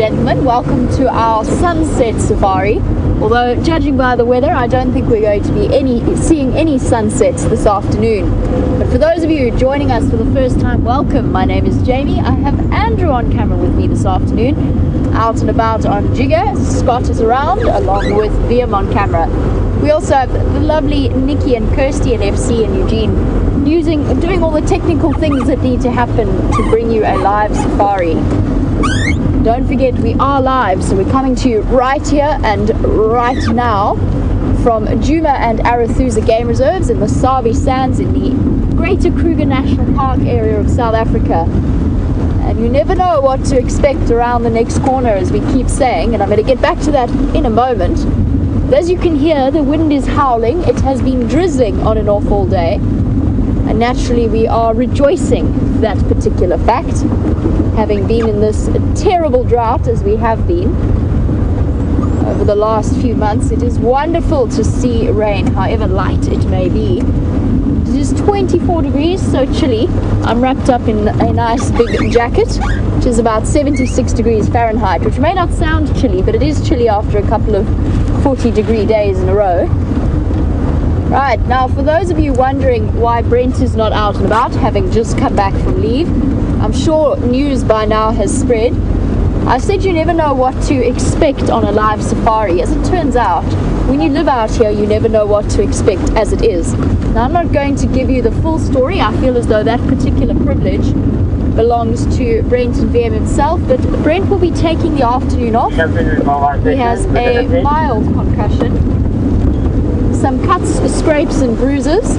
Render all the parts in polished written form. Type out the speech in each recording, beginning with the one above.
gentlemen, welcome to our sunset safari. Although, judging by the weather, I don't think we're going to be seeing any sunsets this afternoon. But for those of you joining us for the first time, welcome. My name is Jamie. I have Andrew on camera with me this afternoon, out and about on Jigga. Scott is around, along with VM on camera. We also have the lovely Nikki and Kirsty at FC in Eugene, doing all the technical things that need to happen to bring you a live safari. Don't forget, we are live, so we're coming to you right here and right now from Djuma and Arathusa game reserves in the Sabi Sands in the Greater Kruger National Park area of South Africa. And you never know what to expect around the next corner, as we keep saying, and I'm going to get back to that in a moment. But as you can hear, the wind is howling. It has been drizzling on and off all day, and naturally we are rejoicing that particular fact, having been in this terrible drought as we have been over the last few months. It is wonderful to see rain, however light it may be. It is 24 degrees, so chilly. I'm wrapped up in a nice big jacket, which is about 76 degrees Fahrenheit, which may not sound chilly, but it is chilly after a couple of 40-degree days in a row. Right, now for those of you wondering why Brent is not out and about, having just come back from leave, I'm sure news by now has spread. I said you never know what to expect on a live safari. As it turns out, when you live out here, you never know what to expect as it is. Now, I'm not going to give you the full story. I feel as though that particular privilege belongs to Brent and VM himself, but Brent will be taking the afternoon off. He has a mild concussion, some cuts, scrapes and bruises,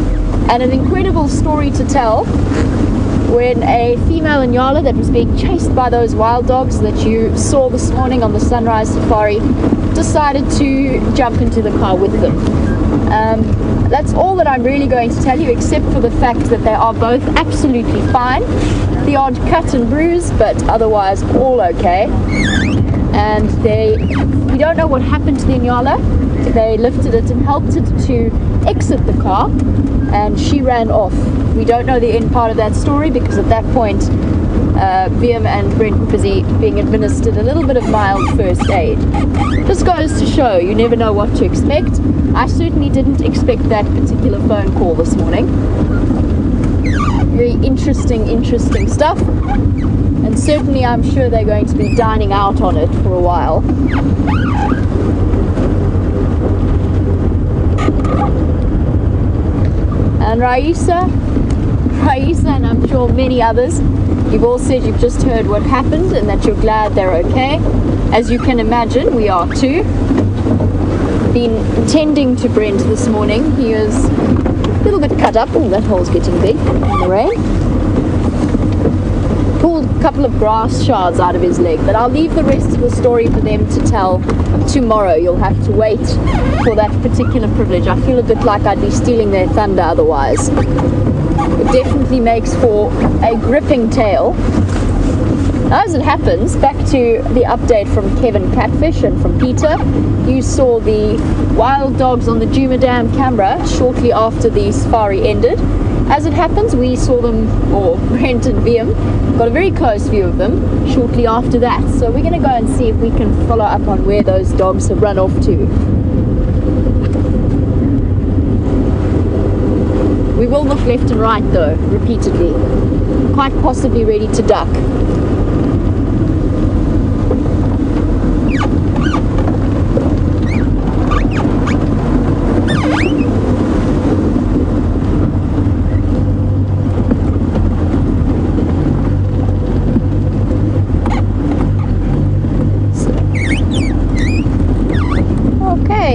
and an incredible story to tell when a female Inyala that was being chased by those wild dogs that you saw this morning on the sunrise safari decided to jump into the car with them. That's all that I'm really going to tell you, except for the fact that they are both absolutely fine. The odd cut and bruise, but otherwise all okay. And we don't know what happened to the Inyala. They lifted it and helped it to exit the car, and she ran off. We don't know the end part of that story, because at that point VM and Brent were busy being administered a little bit of mild first aid. Just goes to show you never know what to expect. I certainly didn't expect that particular phone call this morning. Very interesting stuff, and certainly I'm sure they're going to be dining out on it for a while. And Raisa, and I'm sure many others, you've all said you've just heard what happened and that you're glad they're okay. As you can imagine, we are too. Been tending to Brent this morning. He is a little bit cut up. Oh, that hole's getting big in the rain. Pulled a couple of grass shards out of his leg, but I'll leave the rest of the story for them to tell tomorrow. You'll have to wait for that particular privilege. I feel a bit like I'd be stealing their thunder otherwise. It definitely makes for a gripping tale. Now, as it happens, back to the update from Kevin Catfish and from Peter. You saw the wild dogs on the Djuma Dam camera shortly after the safari ended. As it happens, we saw them, or Brent and VM got a very close view of them shortly after that. So we're going to go and see if we can follow up on where those dogs have run off to. We will look left and right though, repeatedly, quite possibly ready to duck.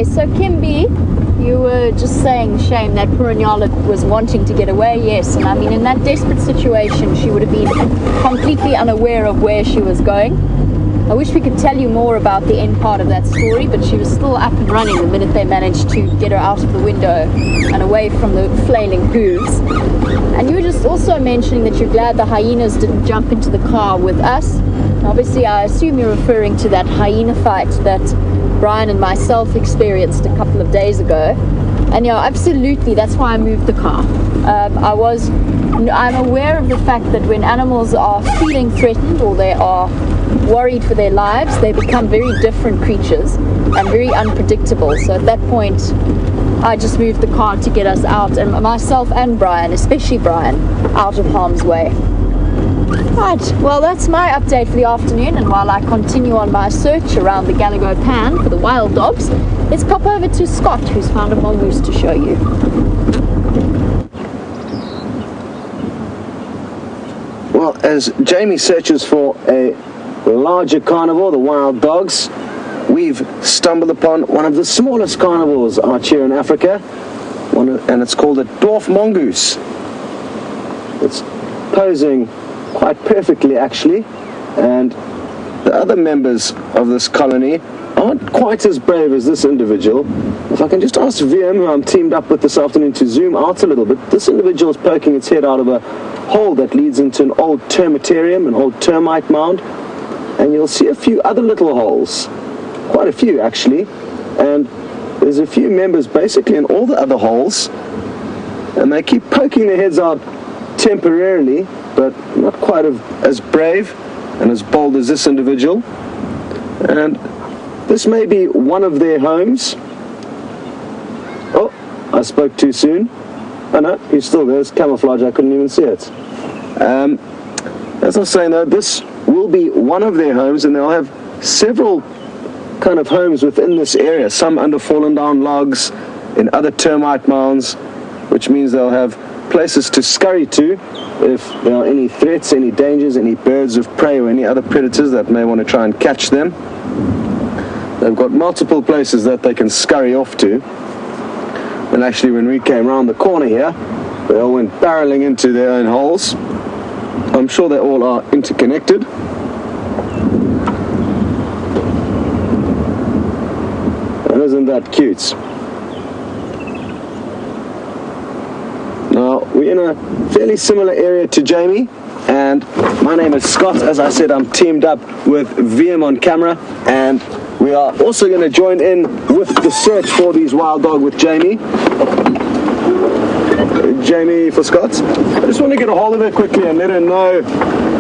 So Kimby, you were just saying, shame that poor Inyala was wanting to get away. Yes, and I mean, in that desperate situation, she would have been completely unaware of where she was going. I wish we could tell you more about the end part of that story, but she was still up and running the minute they managed to get her out of the window and away from the flailing hooves. And you were just also mentioning that you're glad the hyenas didn't jump into the car with us. Obviously, I assume you're referring to that hyena fight that Brian and myself experienced a couple of days ago. And absolutely, that's why I moved the car. I'm aware of the fact that when animals are feeling threatened or they are worried for their lives, they become very different creatures and very unpredictable. So at that point, I just moved the car to get us out, and myself and Brian, especially Brian, out of harm's way. Right, well, that's my update for the afternoon, and while I continue on my search around the Gallagher Pan for the wild dogs, let's pop over to Scott, who's found a mongoose to show you. Well, as Jamie searches for a larger carnivore, the wild dogs, we've stumbled upon one of the smallest carnivores out here in Africa, and it's called a dwarf mongoose. It's posing quite perfectly, actually, and the other members of this colony aren't quite as brave as this individual. If I can just ask VM, who I'm teamed up with this afternoon, to zoom out a little bit. This individual is poking its head out of a hole that leads into an old termitarium, an old termite mound, and you'll see a few other little holes, quite a few actually, and there's a few members basically in all the other holes, and they keep poking their heads out temporarily, but not quite as brave and as bold as this individual. And this may be one of their homes. Oh, I spoke too soon. Oh no, he's still there. It's camouflage, I couldn't even see it. As I was saying though, this will be one of their homes, and they'll have several kind of homes within this area, some under fallen down logs, in other termite mounds, which means they'll have places to scurry to if there are any threats, any dangers, any birds of prey or any other predators that may want to try and catch them. They've got multiple places that they can scurry off to. And actually, when we came around the corner here, they all went barreling into their own holes. I'm sure they all are interconnected. And isn't that cute? Now, we're in a fairly similar area to Jamie, and my name is Scott. As I said, I'm teamed up with VM on camera, and we are also going to join in with the search for these wild dog with Jamie. Jamie for Scott. I just want to get a hold of her quickly and let her know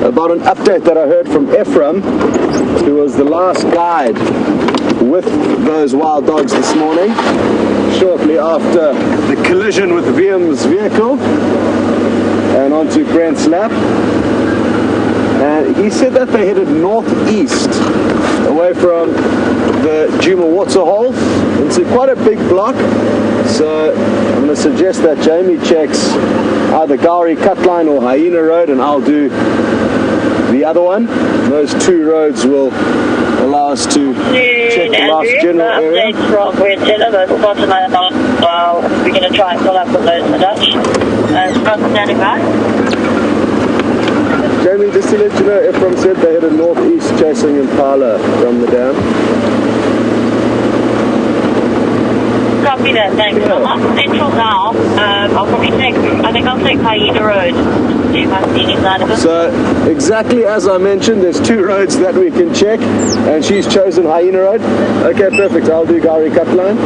about an update that I heard from Ephraim, who was the last guide with those wild dogs this morning, shortly after the collision with VM's vehicle and onto Brent's lap. And he said that they headed northeast away from the Djuma waterhole into quite a big block. So I'm going to suggest that Jamie checks either Gowrie Cutline or Hyena Road, and I'll do the other one. Those two roads will allow us to check the last general area. We're going to try and pull up with those in the Dutch. Scott standing by. Jamie, just to let you know, Ephraim said they headed northeast chasing Impala from the dam. Copy that, thanks. I'm up central now. I'll probably take Hyena Road. Do you mind seeing inside of it? So, exactly as I mentioned, there's two roads that we can check, and she's chosen Hyena Road. Okay, perfect. I'll do Gowrie Cutline.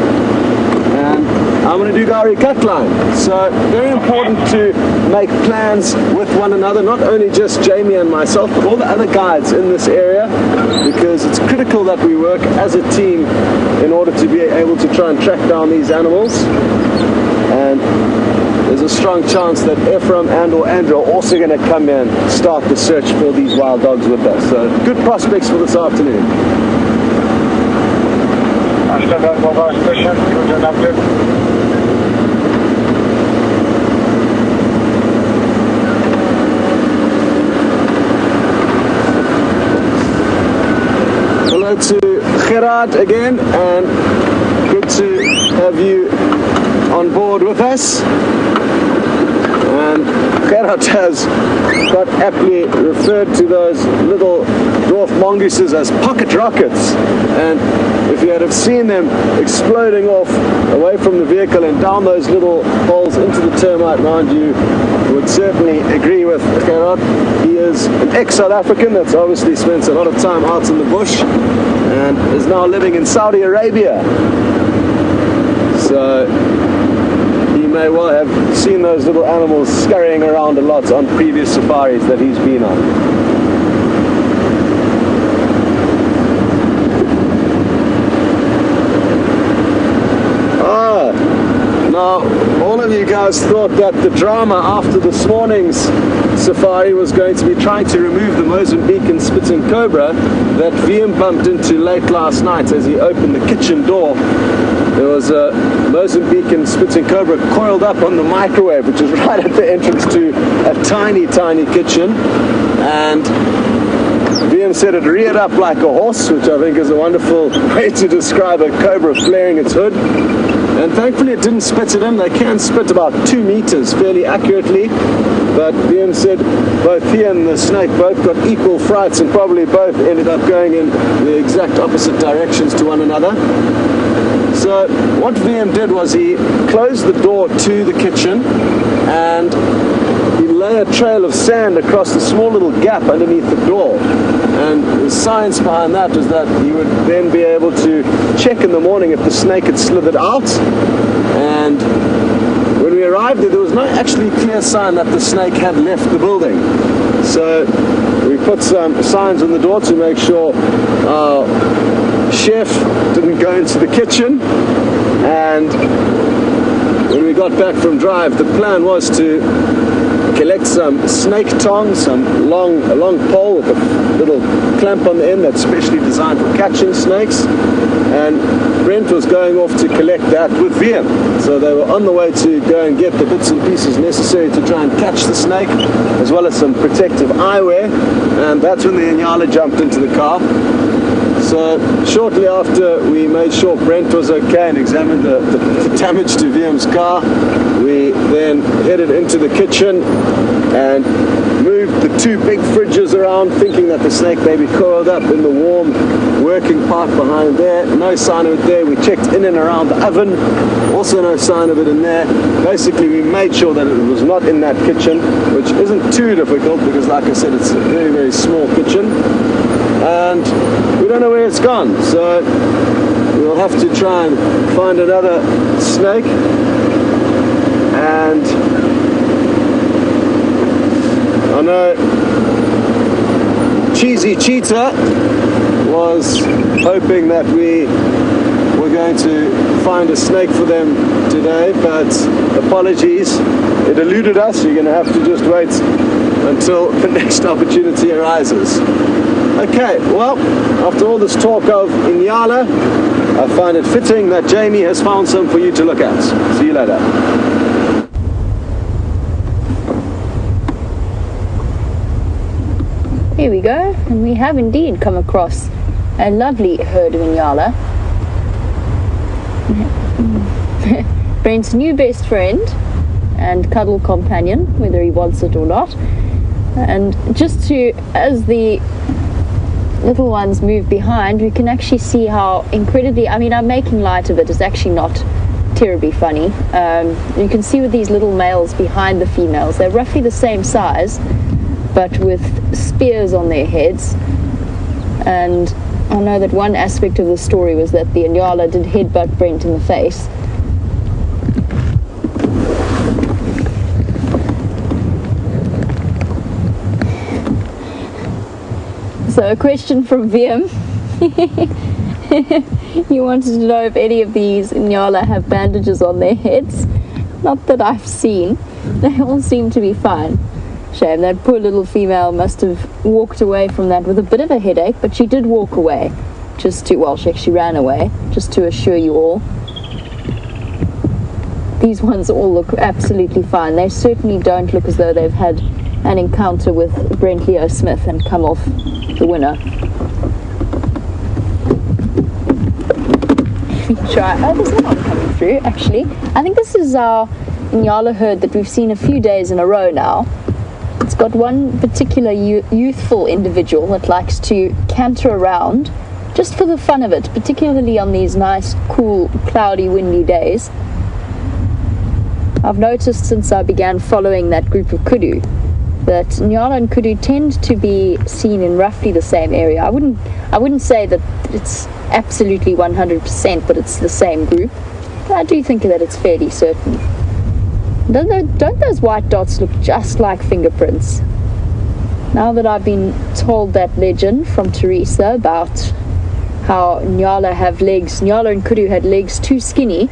And I'm going to do Gowrie Cutline. So, very important to make plans with one another, not only just Jamie and myself, but all the other guides in this area, because it's critical that we work as a team in order to be able to try and track down these animals. And there's a strong chance that Ephraim and or Andrew are also going to come in and start the search for these wild dogs with us. So, good prospects for this afternoon. Hello to Gerard again, and good to have you on board with us. And Gerard has quite aptly referred to those little dwarf mongooses as pocket rockets, and if you had have seen them exploding off away from the vehicle and down those little holes into the termite mound, you would certainly agree with Gerard. He is an ex-South African that's obviously spent a lot of time out in the bush and is now living in Saudi Arabia. So So he may well have seen those little animals scurrying around a lot on previous safaris that he's been on. Now, all of you guys thought that the drama after this morning's safari was going to be trying to remove the Mozambican spitting cobra that VM bumped into late last night as he opened the kitchen door. There was a Mozambican spitting cobra coiled up on the microwave, which is right at the entrance to a tiny, tiny kitchen. And VM said it reared up like a horse, which I think is a wonderful way to describe a cobra flaring its hood. And thankfully it didn't spit at him. They can spit about 2 meters fairly accurately. But VM said both he and the snake both got equal frights and probably both ended up going in the exact opposite directions to one another. So what VM did was he closed the door to the kitchen and he lay a trail of sand across the small little gap underneath the door. And the science behind that was that he would then be able to check in the morning if the snake had slithered out. And when we arrived there was no actually clear sign that the snake had left the building. So we put some signs on the door to make sure our chef didn't go into the kitchen. And when we got back from drive, the plan was to collect some snake tongs, a long pole with a little clamp on the end that's specially designed for catching snakes. And Brent was going off to collect that with VM. So they were on the way to go and get the bits and pieces necessary to try and catch the snake, as well as some protective eyewear. And that's when the Inyala jumped into the car. So shortly after we made sure Brent was okay and examined the damage to VM's car, we then headed into the kitchen and moved the 2 big fridges around, thinking that the snake may be coiled up in the warm working part behind there. No sign of it there. We checked in and around the oven, also no sign of it in there. Basically we made sure that it was not in that kitchen, which isn't too difficult because, like I said, it's a very, very small kitchen. And we don't know where it's gone, so we'll have to try and find another snake. And I know Cheesy Cheetah was hoping that we were going to find a snake for them today, but apologies, it eluded us. You're going to have to just wait until the next opportunity arises. Okay, well, after all this talk of Inyala, I find it fitting that Jamie has found some for you to look at. See you later. Here we go, and we have indeed come across a lovely herd of Inyala. Brent's new best friend and cuddle companion, whether he wants it or not. And just to, as the little ones move behind, we can actually see how incredibly, I mean, I'm making light of it, it's actually not terribly funny. You can see with these little males behind the females, they're roughly the same size, but with spears on their heads. And I know that one aspect of the story was that the Inyala did headbutt Brent in the face. So a question from VM. He wanted to know if any of these Inyala have bandages on their heads. Not that I've seen. They all seem to be fine. Shame, that poor little female must have walked away from that with a bit of a headache, but she did walk away. Just to, well, she actually ran away, just to assure you all. These ones all look absolutely fine. They certainly don't look as though they've had an encounter with Brent Leo Smith and come off the winner. Try. Oh, there's another one coming through, actually. I think this is our Inyala herd that we've seen a few days in a row now. It's got one particular youthful individual that likes to canter around just for the fun of it, particularly on these nice, cool, cloudy, windy days. I've noticed since I began following that group of kudu that Inyala and kudu tend to be seen in roughly the same area. I wouldn't say that it's absolutely 100%, but it's the same group. But I do think that it's fairly certain. Don't those white dots look just like fingerprints? Now that I've been told that legend from Teresa about how Nyala and Kudu had legs too skinny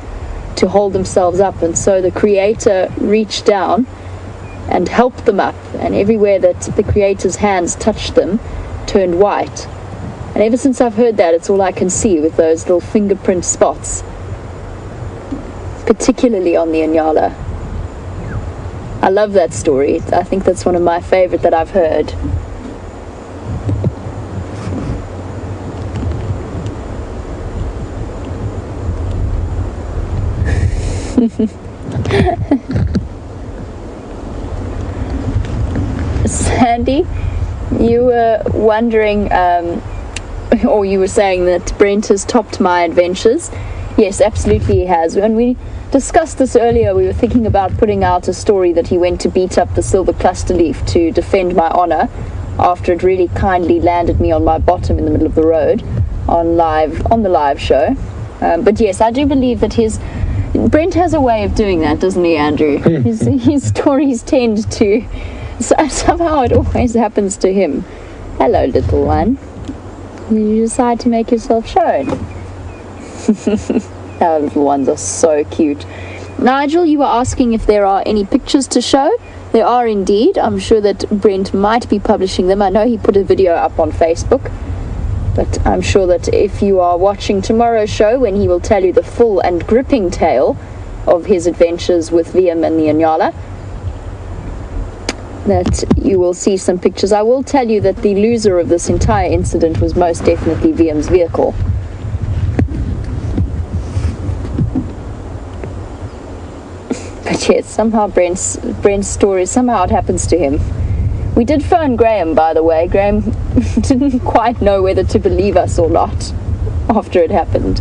to hold themselves up, and so the Creator reached down and helped them up, and everywhere that the Creator's hands touched them turned white. And ever since I've heard that, it's all I can see with those little fingerprint spots, particularly on the Nyala. I love that story. I think that's one of my favorite that I've heard. Sandy, you were wondering, or you were saying that Brent has topped my adventures. Yes, absolutely he has. When we discussed this earlier, we were thinking about putting out a story that he went to beat up the silver cluster leaf to defend my honor after it really kindly landed me on my bottom in the middle of the road on the live show. But yes, I do believe that Brent has a way of doing that, doesn't he, Andrew? His stories tend to, somehow it always happens to him. Hello, little one. You decide to make yourself shown. Our little ones are so cute. Nigel, you were asking if there are any pictures to show. There are indeed. I'm sure that Brent might be publishing them. I know he put a video up on Facebook, but I'm sure that if you are watching tomorrow's show, when he will tell you the full and gripping tale of his adventures with VM and the Nyala, that you will see some pictures. I will tell you that the loser of this entire incident was most definitely VM's vehicle. But yes, somehow Brent's story, somehow it happens to him. We did phone Graham, by the way. Graham didn't quite know whether to believe us or not after it happened.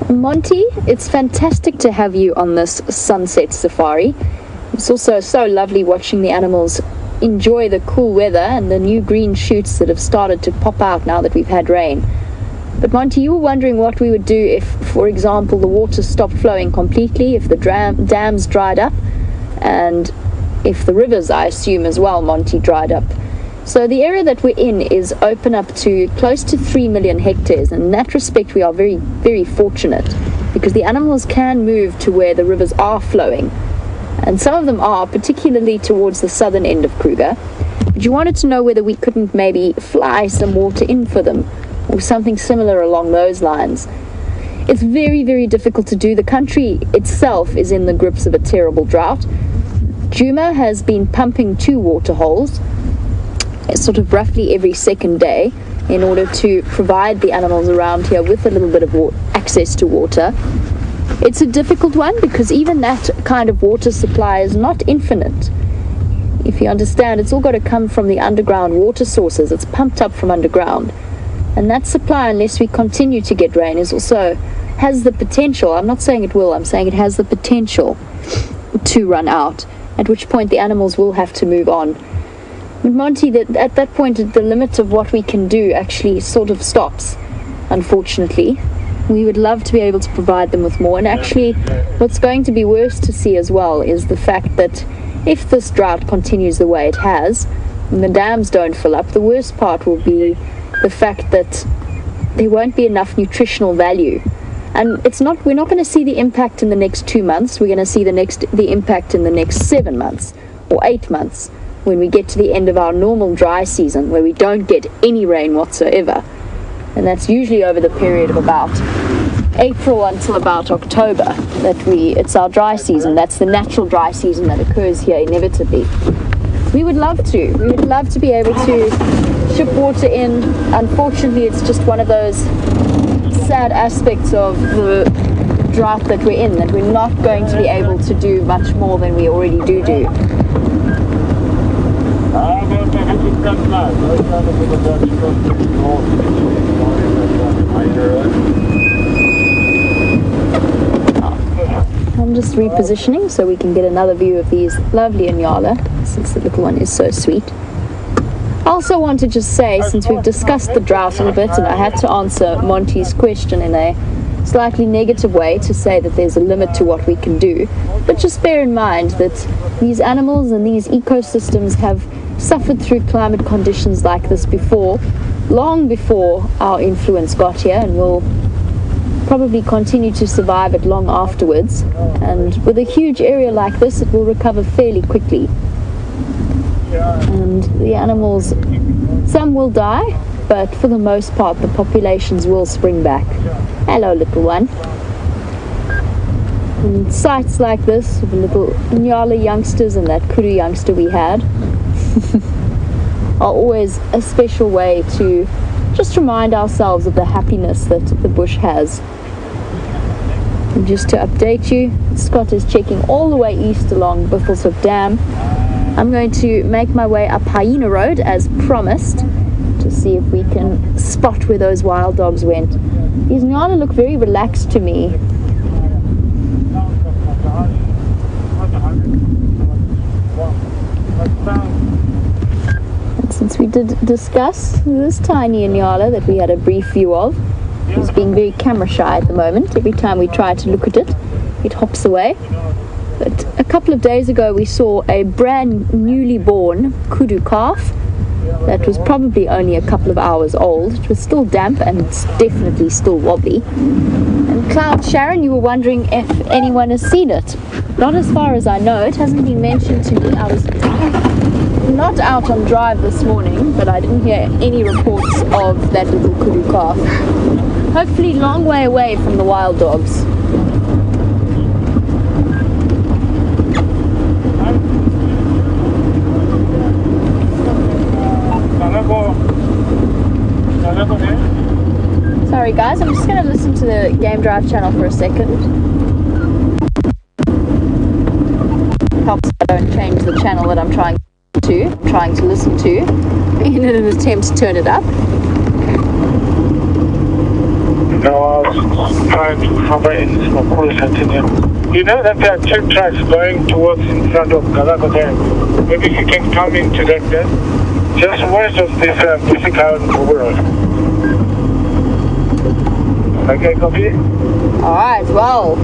Monty, it's fantastic to have you on this sunset safari. It's also so lovely watching the animals enjoy the cool weather and the new green shoots that have started to pop out now that we've had rain. But Monty, you were wondering what we would do if, for example, the water stopped flowing completely, if the dams dried up, and if the rivers, I assume as well, Monty, dried up. So the area that we're in is open up to close to 3 million hectares, and in that respect we are very, very fortunate because the animals can move to where the rivers are flowing, and some of them are, particularly towards the southern end of Kruger. But you wanted to know whether we couldn't maybe fly some water in for them or something similar along those lines. It's very, very difficult to do. The country itself is in the grips of a terrible drought. Djuma has been pumping 2 water holes sort of roughly every second day in order to provide the animals around here with a little bit of access to water. It's a difficult one because even that kind of water supply is not infinite. If you understand, it's all got to come from the underground water sources. It's pumped up from underground, and that supply, unless we continue to get rain, has the potential, I'm not saying it will, I'm saying it has the potential to run out, at which point the animals will have to move on. But Monty, at that point, the limit of what we can do actually sort of stops, unfortunately. We would love to be able to provide them with more. And actually, what's going to be worse to see as well is the fact that if this drought continues the way it has, and the dams don't fill up, the worst part will be the fact that there won't be enough nutritional value. And we're not going to see the impact in the next 2 months. We're going to see the impact in the next 7 months or 8 months. When we get to the end of our normal dry season, where we don't get any rain whatsoever. And that's usually over the period of about April until about October it's our dry season. That's the natural dry season that occurs here inevitably. We would love to be able to ship water in. Unfortunately, it's just one of those sad aspects of the drought that we're in, that we're not going to be able to do much more than we already do. I'm just repositioning so we can get another view of these lovely Inyala, since the little one is so sweet. I also want to just say, since we've discussed the drought a bit, and I had to answer Monty's question in a slightly negative way to say that there's a limit to what we can do, but just bear in mind that these animals and these ecosystems have suffered through climate conditions like this before, long before our influence got here, and will probably continue to survive it long afterwards. And with a huge area like this, it will recover fairly quickly. And the animals, some will die, but for the most part the populations will spring back. Hello, little one. And sites like this, with the little Nyala youngsters and that Kuru youngster we had, are always a special way to just remind ourselves of the happiness that the bush has. And just to update you, Scott is checking all the way east along Buffelshoek Dam. I'm going to make my way up Hyena Road as promised to see if we can spot where those wild dogs went. These Nyala look very relaxed to me. And since we did discuss this tiny Nyala that we had a brief view of, he's being very camera shy at the moment. Every time we try to look at it, it hops away. But a couple of days ago we saw a brand newly born kudu calf that was probably only a couple of hours old. It was still damp and it's definitely still wobbly. And Cloud Sharon, you were wondering if anyone has seen it. Not as far as I know. It hasn't been mentioned to me. I was not out on drive this morning, but I didn't hear any reports of that little kudu calf. Hopefully long way away from the wild dogs. Sorry guys, I'm just going to listen to the Game Drive channel for a second. Helps if I don't change the channel that I'm trying to listen to in an attempt to turn it up. No, I was trying to hover in for cruise continue. You know that there are two tracks going towards in front of Galago Dam. Maybe you can come into that then. Just west of this Pacific Island overall. Okay, copy? Alright, well,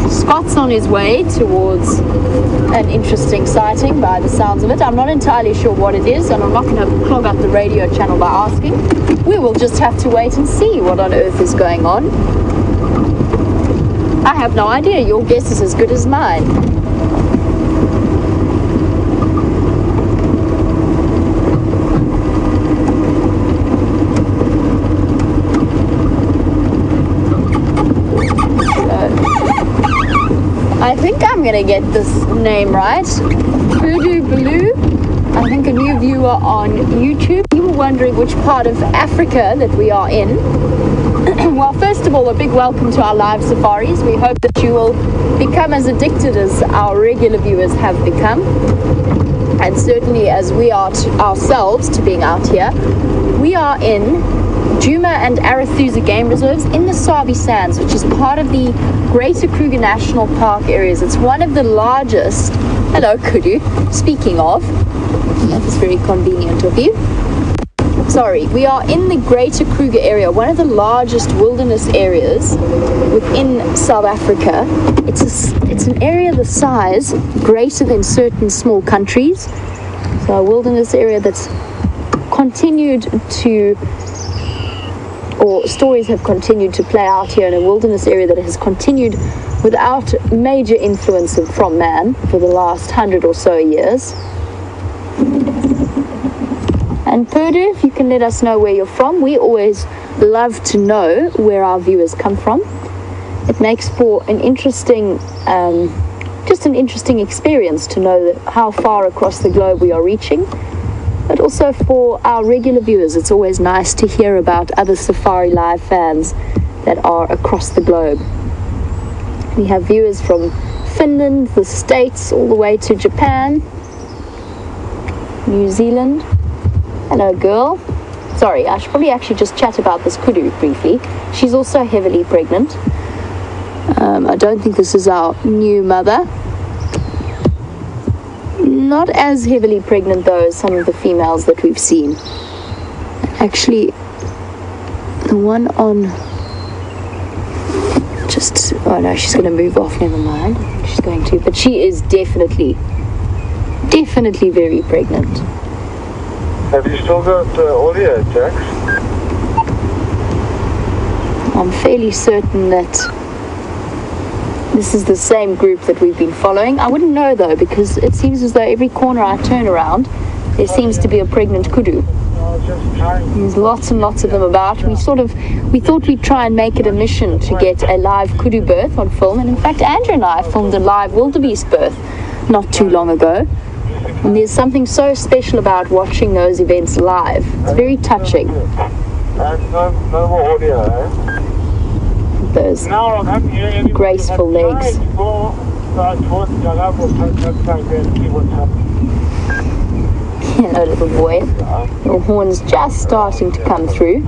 Scott's on his way towards an interesting sighting by the sounds of it. I'm not entirely sure what it is, and I'm not going to clog up the radio channel by asking. We will just have to wait and see what on earth is going on. I have no idea. Your guess is as good as mine. I think I'm going to get this name right. Voodoo Blue, I think a new viewer on YouTube. You were wondering which part of Africa that we are in. Well, first of all, a big welcome to our live safaris. We hope that you will become as addicted as our regular viewers have become. And certainly as we are ourselves to being out here. We are in Djuma and Arathusa game reserves in the Sabi Sands, which is part of the Greater Kruger National Park areas. It's one of the largest. Hello, Kudu. Speaking of, that was very convenient of you. Sorry, we are in the Greater Kruger area, one of the largest wilderness areas within South Africa. It's an area the size greater than certain small countries. So a wilderness area that's continued to, or stories have continued to play out here in a wilderness area that has continued without major influence from man for the last 100 or so years. And Purdu, if you can let us know where you're from. We always love to know where our viewers come from. It makes for an interesting, just an interesting experience to know that how far across the globe we are reaching. But also for our regular viewers, it's always nice to hear about other Safari Live fans that are across the globe. We have viewers from Finland, the States, all the way to Japan, New Zealand. Hello, girl. sorry, I should probably actually just chat about this kudu briefly. She's also heavily pregnant. I don't think this is our new mother. Not as heavily pregnant though as some of the females that we've seen. Actually, the one on oh no, she's going to move off, never mind. I think she's going to, but she is definitely very pregnant. Have you still got audio, Jax? I'm fairly certain that this is the same group that we've been following. I wouldn't know though, because it seems as though every corner I turn around, there seems to be a pregnant kudu. There's lots and lots of them about. We thought we'd try and make it a mission to get a live kudu birth on film, and in fact Andrew and I filmed a live wildebeest birth not too long ago, and there's something so special about watching those events live. It's very touching. And no more audio, eh? Those graceful legs. Hello, little boy. Your horn's just starting to come through.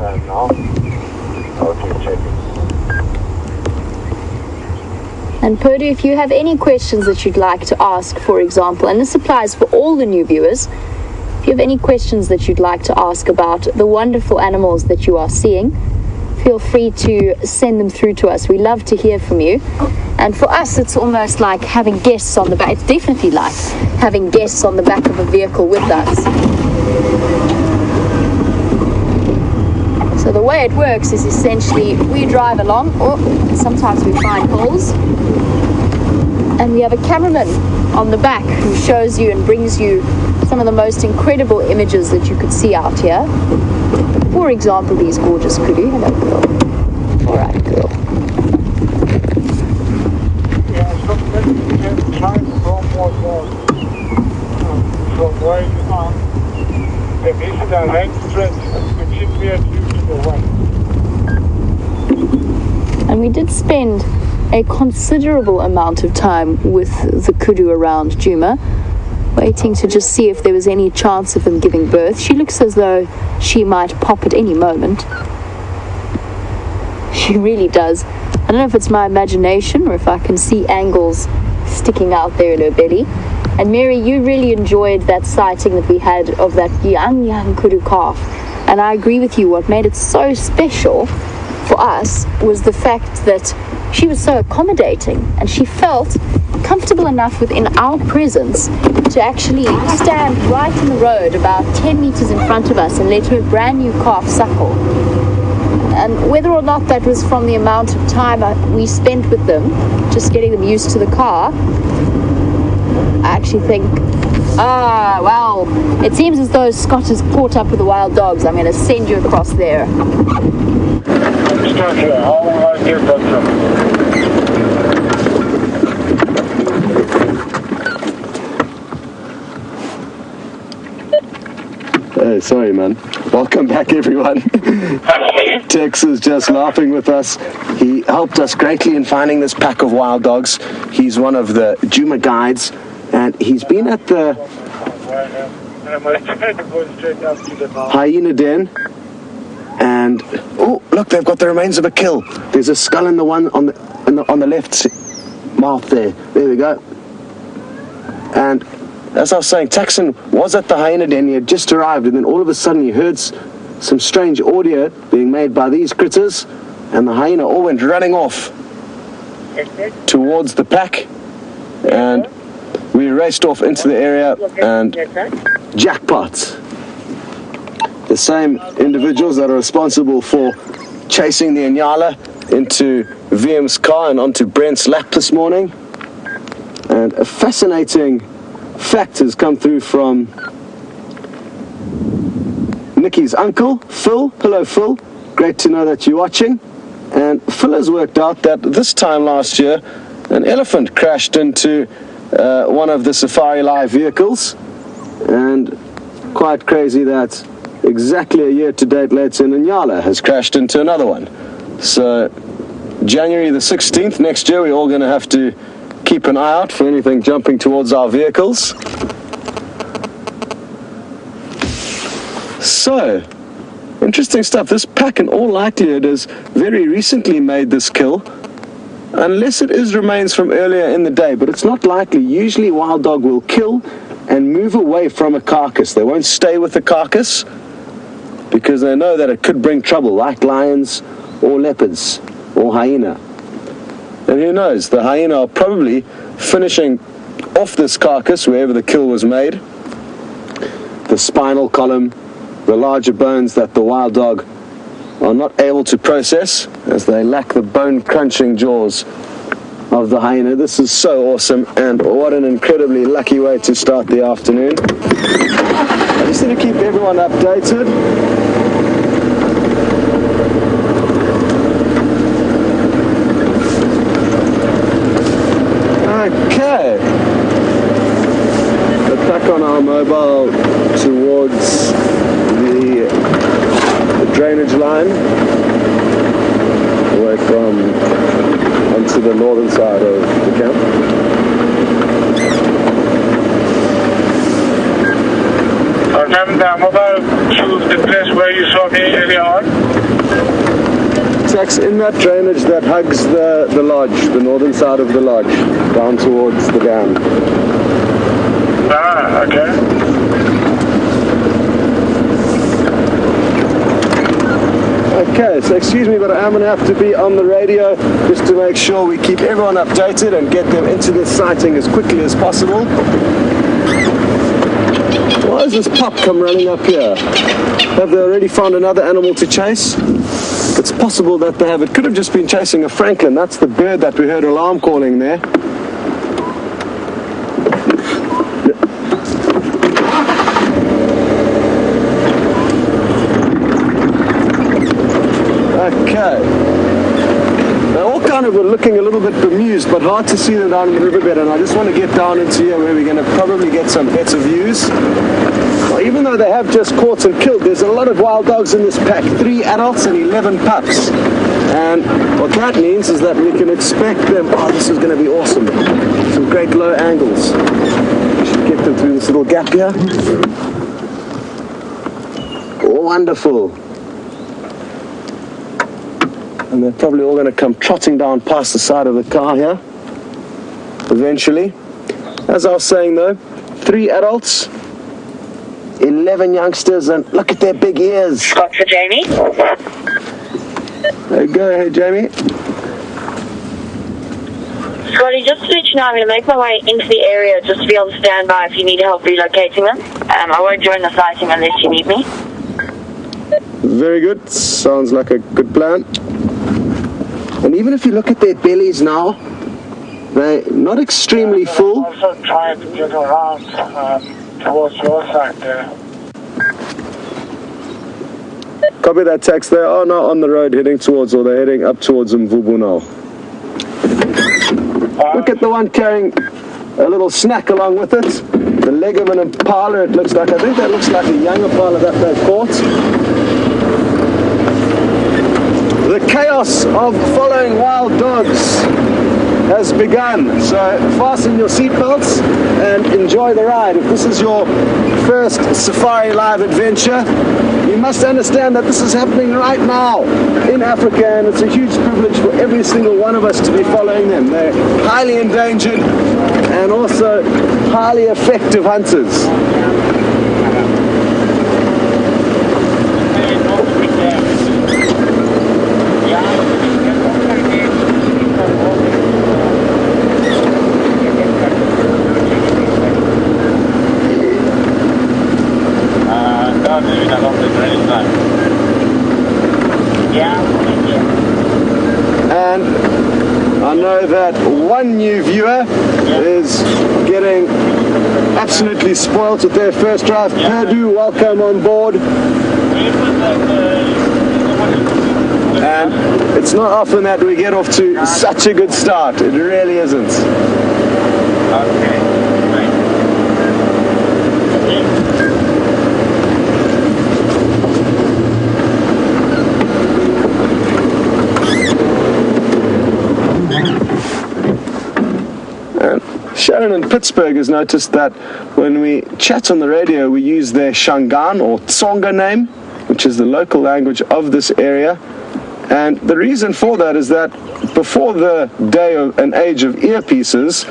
And Purdy, if you have any questions that you'd like to ask, for example, and this applies for all the new viewers, if you have any questions that you'd like to ask about the wonderful animals that you are seeing, feel free to send them through to us. We love to hear from you. And for us, it's almost like having guests on the back. It's definitely like having guests on the back of a vehicle with us. So the way it works is essentially we drive along, or sometimes we find holes, and we have a cameraman on the back who shows you and brings you some of the most incredible images that you could see out here. For example, these gorgeous kudu. Hello, girl. All right, girl. From where you are, the mission are right stretch between me and you to the west. And we did spend a considerable amount of time with the kudu around Djuma, waiting to just see if there was any chance of them giving birth. She looks as though she might pop at any moment. She really does. I don't know if it's my imagination or if I can see angles sticking out there in her belly. And Mary, you really enjoyed that sighting that we had of that young kudu calf. And I agree with you, what made it so special for us was the fact that she was so accommodating and she felt comfortable enough within our presence to actually stand right in the road about 10 meters in front of us and let her brand new calf suckle. And whether or not that was from the amount of time we spent with them, just getting them used to the car, I actually think, well, it seems as though Scott has caught up with the wild dogs. I'm going to send you across there. Start here. How will I get that from? Hey, sorry, man. Welcome back, everyone. Tex is just laughing with us. He helped us greatly in finding this pack of wild dogs. He's one of the Djuma guides, and he's been at the hyena den. And oh, look, they've got the remains of a kill. There's a skull in the one on the left mouth there. There we go. And as I was saying, Taxon was at the hyena den. He had just arrived, and then all of a sudden he heard some strange audio being made by these critters, and the hyena all went running off towards the pack, and we raced off into the area, and jackpot. The same individuals that are responsible for chasing the Inyala into VM's car and onto Brent's lap this morning. And a fascinating fact has come through from Nikki's uncle, Phil. Hello, Phil. Great to know that you're watching. And Phil has worked out that this time last year, an elephant crashed into one of the Safari Live vehicles. And quite crazy that exactly a year to date later, Inyala has crashed into another one. So January the 16th next year, we're all going to have to keep an eye out for anything jumping towards our vehicles. So Interesting stuff. This pack in all likelihood has very recently made this kill, unless it is remains from earlier in the day, but it's not likely. Usually wild dog will kill and move away from a carcass. They won't stay with the carcass because they know that it could bring trouble, like lions or leopards or hyena. And who knows, the hyena are probably finishing off this carcass wherever the kill was made. The spinal column, the larger bones that the wild dog are not able to process as they lack the bone-crunching jaws of the hyena. This is so awesome, and what an incredibly lucky way to start the afternoon. I just need to keep everyone updated. Okay. We're back on our mobile towards the drainage line away from onto the northern side of the camp. I'm the mobile to the place where you saw me earlier on. Tax in that drainage that hugs the lodge, the northern side of the lodge, down towards the dam. Ah, okay. Okay, so excuse me, but I am going to have to be on the radio just to make sure we keep everyone updated and get them into this sighting as quickly as possible. Why has this pup come running up here? Have they already found another animal to chase? It's possible that they have. It could have just been chasing a francolin. That's the bird that we heard alarm calling there. Okay. They all kind of were looking a little bit bemused, but hard to see them down in the riverbed, and I just want to get down into here where we're going to probably get some better views. Well, even though they have just caught and killed, there's a lot of wild dogs in this pack, 3 adults and 11 pups. And what that means is that we can expect them, oh, this is going to be awesome. Some great low angles. We should get them through this little gap here. Wonderful. And they're probably all going to come trotting down past the side of the car here, eventually. As I was saying though, 3 adults, 11 youngsters, and look at their big ears. Scott for Jamie. Go ahead, Jamie. Scotty, just to let you know, I'm going to make my way into the area just to be on standby if you need help relocating them. I won't join the sighting unless you need me. Very good. Sounds like a good plan. And even if you look at their bellies now, they're not extremely full. Also trying to get around towards your side there. Copy that, Tax. They are now on the road heading towards, or they're heading up towards Mvubu now. Look at the one carrying a little snack along with it. The leg of an impala, it looks like. I think that looks like a young impala that they've caught. The chaos of following wild dogs has begun, so fasten your seatbelts and enjoy the ride. If this is your first safari live adventure, you must understand that this is happening right now in Africa, and it's a huge privilege for every single one of us to be following them. They're highly endangered and also highly effective hunters. And I know that one new viewer is getting absolutely spoiled with their first drive. Purdue, welcome on board. And it's not often that we get off to such a good start. It really isn't. Okay. Sharon in Pittsburgh has noticed that when we chat on the radio, we use their Shangaan or Tsonga name. which is the local language of this area. And the reason for that is that before the day of an age of earpieces,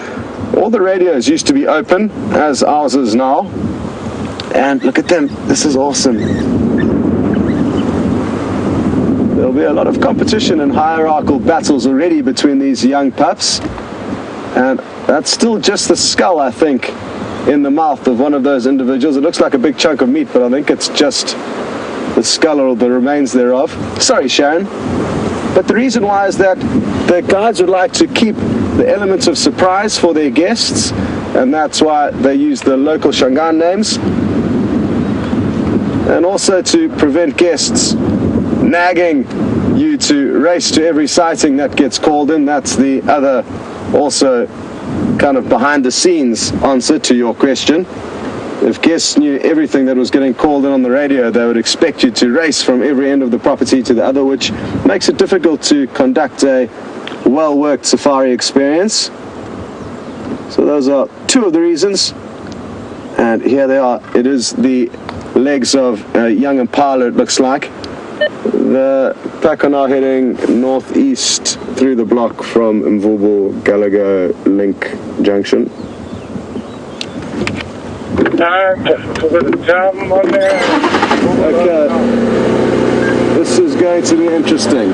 all the radios used to be open, as ours is now. And look at them, this is awesome. There'll be a lot of competition and hierarchical battles already between these young pups. And that's still just the skull, I think, in the mouth of one of those individuals. It looks like a big chunk of meat, but I think it's just the skull or the remains thereof. Sorry, Sharon. But the reason why is that the guides would like to keep the elements of surprise for their guests, and that's why they use the local Shangaan names. And also to prevent guests nagging you to race to every sighting that gets called in. That's the other, also kind of behind the scenes answer to your question. If guests knew everything that was getting called in on the radio, they would expect you to race from every end of the property to the other, which makes it difficult to conduct a well-worked safari experience. So those are two of the reasons. And here they are. It is the legs of a young impala, it looks like. The pack are now heading northeast through the block from Mvubu-Galago Link Junction. Okay, this is going to be interesting.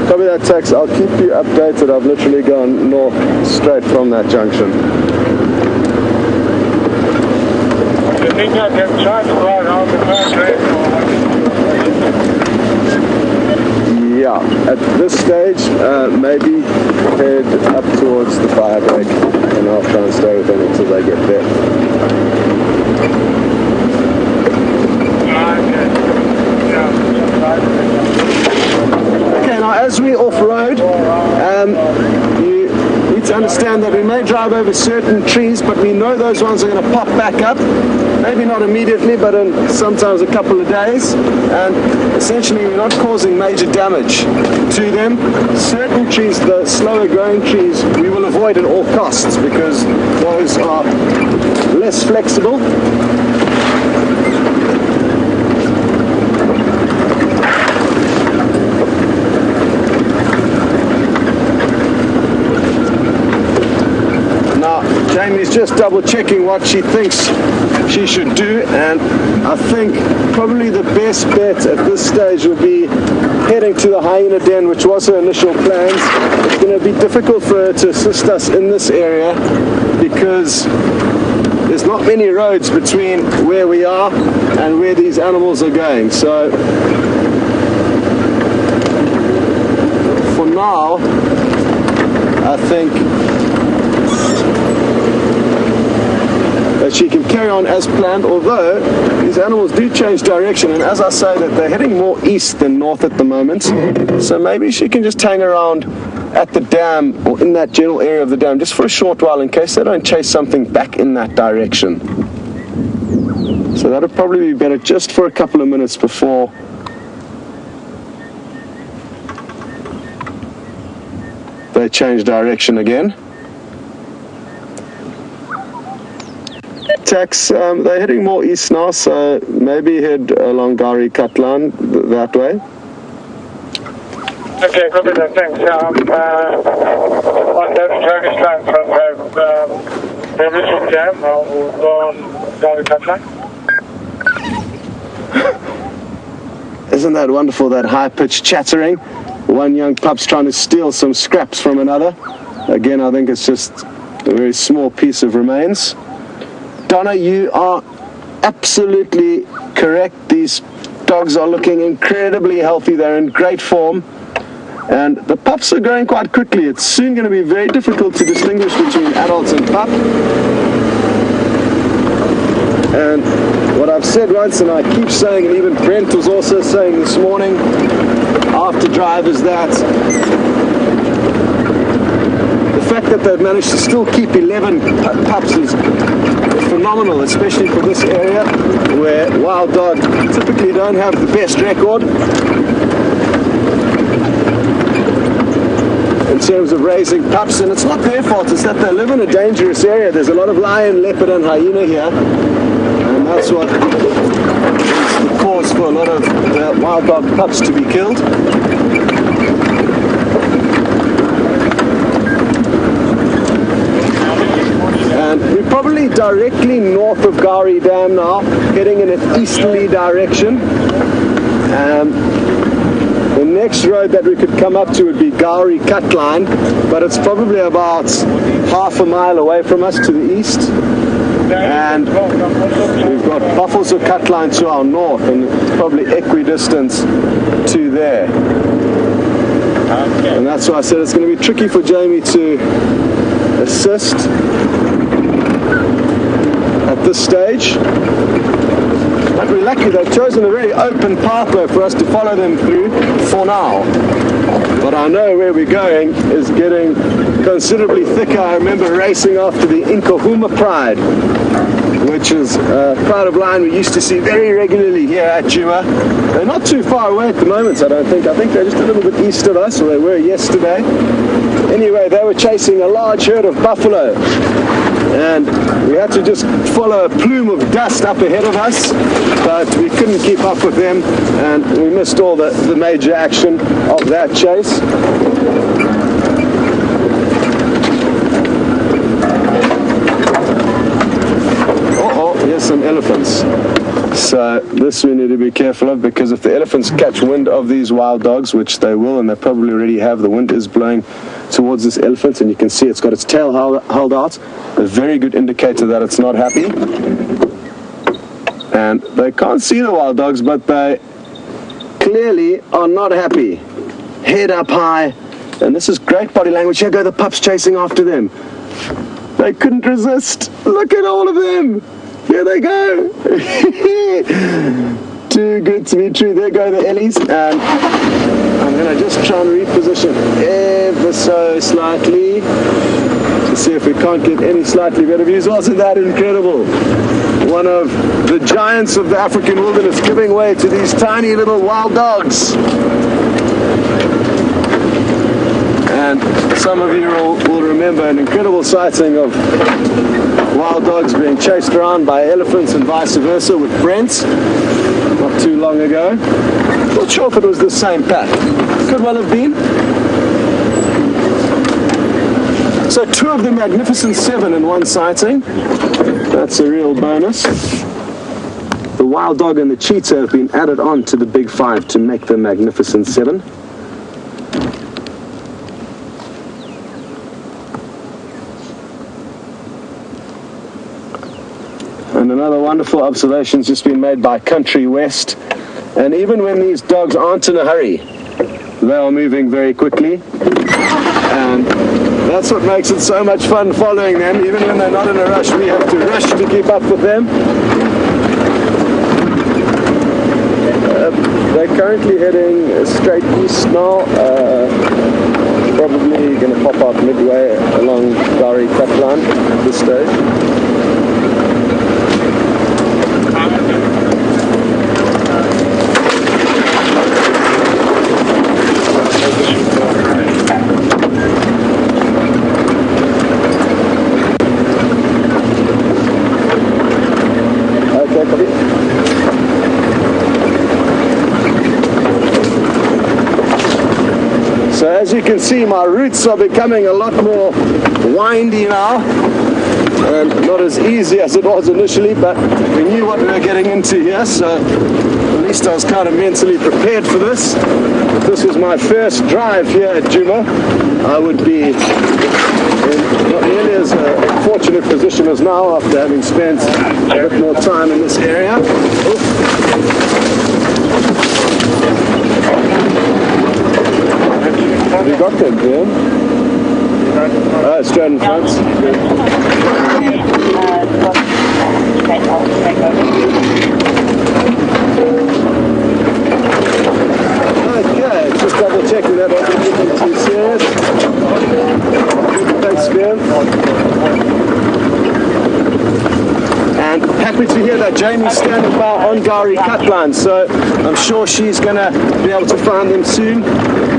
Copy that, Tex. I'll keep you updated. I've literally gone north straight from that junction. You think I can try to ride on the country? Yeah, at this stage, maybe head up towards the fire break, and I'll try and stay with them until they get there. Okay, now as we off-road, you need to understand that we may drive over certain trees, but we know those ones are going to pop back up. Maybe not immediately, but in sometimes a couple of days. And essentially, we're not causing major damage to them. Certain trees, the slower growing trees, we will avoid at all costs because those are less flexible. Jamie's just double checking what she thinks she should do, and I think probably the best bet at this stage will be heading to the hyena den, which was her initial plans. It's going to be difficult for her to assist us in this area because there's not many roads between where we are and where these animals are going. So for now, I think that she can carry on as planned, although these animals do change direction, and as I say that they're heading more east than north at the moment, so maybe she can just hang around at the dam or in that general area of the dam just for a short while in case they don't chase something back in that direction. So that would probably be better just for a couple of minutes before they change direction again. Tax, they're heading more east now, so maybe head along Gari Katlan that way. Okay, copy that, thanks. On that Turkish line from the Bishop Dam, we'll go on Gari Katlan. Isn't that wonderful, that high-pitched chattering? One young pup's trying to steal some scraps from another. Again, I think it's just a very small piece of remains. Donna, you are absolutely correct. These dogs are looking incredibly healthy. They're in great form. And the pups are growing quite quickly. It's soon going to be very difficult to distinguish between adults and pup. And what I've said once, and I keep saying, and even Brent was also saying this morning after drive, is that the fact that they've managed to still keep 11 pups is phenomenal, especially for this area where wild dog typically don't have the best record in terms of raising pups. And it's not their fault, it's that they live in a dangerous area. There's a lot of lion, leopard and hyena here, and that's what is the cause for a lot of the wild dog pups to be killed. And we're probably directly north of Gari Dam now, heading in an easterly direction. The next road that we could come up to would be Gari Cut Line, but it's probably about half a mile away from us to the east. And we've got Arathusa Cut Line to our north, and it's probably equidistant to there. And that's why I said it's going to be tricky for Jamie to assist at this stage. But we're lucky they've chosen a very open pathway for us to follow them through for now. But I know where we're going is getting considerably thicker. I remember racing after the Inkahuma Pride, which is a pride of lion we used to see very regularly here at Djuma. They're not too far away at the moment, I don't think. I think they're just a little bit east of us, or they were yesterday. Anyway, they were chasing a large herd of buffalo, and we had to just follow a plume of dust up ahead of us, but we couldn't keep up with them, and we missed all the major action of that chase. Here's some elephants. So this we need to be careful of, because if the elephants catch wind of these wild dogs, which they will, and they probably already have, the wind is blowing towards this elephant, and you can see it's got its tail held out, a very good indicator that it's not happy. And they can't see the wild dogs, but they clearly are not happy. Head up high, and this is great body language. Here go the pups chasing after them. They couldn't resist. Look at all of them. Here they go. Too good to be true. There go the Ellies, and I'm going to just try and reposition ever so slightly to see if we can't get any slightly better views. Wasn't that incredible? One of the giants of the African wilderness giving way to these tiny little wild dogs. And some of you will remember an incredible sighting of wild dogs being chased around by elephants and vice versa with Brent not too long ago. Not sure if it was the same pack. Could well have been. So 2 of the Magnificent 7 in one sighting. That's a real bonus. The wild dog and the cheetah have been added on to the big 5 to make the Magnificent 7. And another wonderful observation has just been made by Country West. And even when these dogs aren't in a hurry, they are moving very quickly. And that's what makes it so much fun following them. Even when they're not in a rush, we have to rush to keep up with them. They're currently heading straight east now. Probably going to pop out midway along Gari Cut Line at this stage. So as you can see, my routes are becoming a lot more windy now, and not as easy as it was initially, but we knew what we were getting into here, so at least I was kind of mentally prepared for this. If this was my first drive here at Djuma, I would be in not nearly as fortunate position as now after having spent a bit more time in this area. Have you got them, Jim? Straight in front. Okay, just double checking that wasn't anything too serious. Thanks, Jim. And happy to hear that Jamie's standing by on Gari Cut Line, so I'm sure she's going to be able to find them soon.